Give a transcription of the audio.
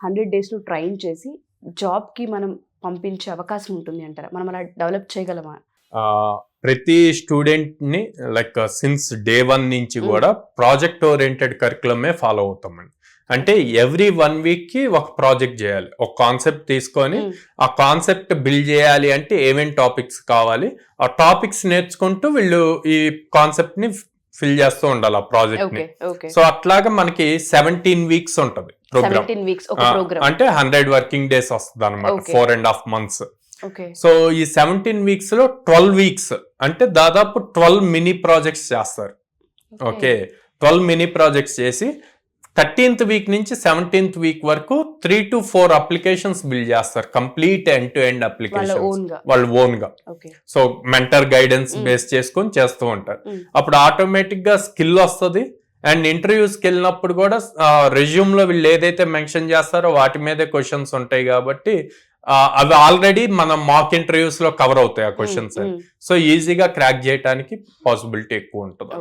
100 డేస్లో ట్రైన్ చేసి జాబ్కి మనం పంపించే అవకాశం ఉంటుంది అంటారా? మనం అలా డెవలప్ చేయగలమా? ప్రతి స్టూడెంట్ని లైక్ సిన్స్ డే 1 నుంచి కూడా ప్రాజెక్ట్ ఓరియంటెడ్ కరికులమే ఫాలో అవుతామండి. అంటే ఎవ్రీ 1 వీక్కి ఒక ప్రాజెక్ట్ చేయాలి. ఒక కాన్సెప్ట్ తీసుకొని ఆ కాన్సెప్ట్ బిల్డ్ చేయాలి అంటే ఏమేం టాపిక్స్ కావాలి, ఆ టాపిక్స్ నేర్చుకుంటూ వీళ్ళు ఈ కాన్సెప్ట్ ని ఫిల్ చేస్తూ ఉండాలి ఆ ప్రాజెక్ట్ ని. సో అట్లాగా మనకి 17 వీక్స్ ఉంటది ప్రోగ్రామ్. అంటే 100 వర్కింగ్ డేస్ వస్తుంది అనమాట, 4.5 months. సో ఈ 17 వీక్స్ లో 12 వీక్స్ అంటే దాదాపు 12 మినీ ప్రాజెక్ట్స్ చేస్తారు. ఓకే, 12 మినీ ప్రాజెక్ట్స్ చేసి 13th వీక్ నుంచి 17th వీక్ వరకు 3 to 4 అప్లికేషన్స్ బిల్డ్ చేస్తారు, complete end to end applications వాళ్ళు ఓన్ గా. సో మెంటర్ గైడెన్స్ బేస్ చేసుకొని చేస్తూ ఉంటారు. అప్పుడు ఆటోమేటిక్ గా స్కిల్ వస్తుంది. అండ్ ఇంటర్వ్యూస్కి వెళ్ళినప్పుడు కూడా రెజ్యూమ్ లో వీళ్ళు ఏదైతే మెన్షన్ చేస్తారో వాటి మీదే క్వశ్చన్స్ ఉంటాయి కాబట్టి అవి ఆల్రెడీ మనం మాక్ ఇంటర్వ్యూస్ లో కవర్ అవుతాయి ఆ క్వశ్చన్స్. సో ఈజీగా క్రాక్ చేయడానికి పాసిబిలిటీ ఎక్కువ ఉంటుంది.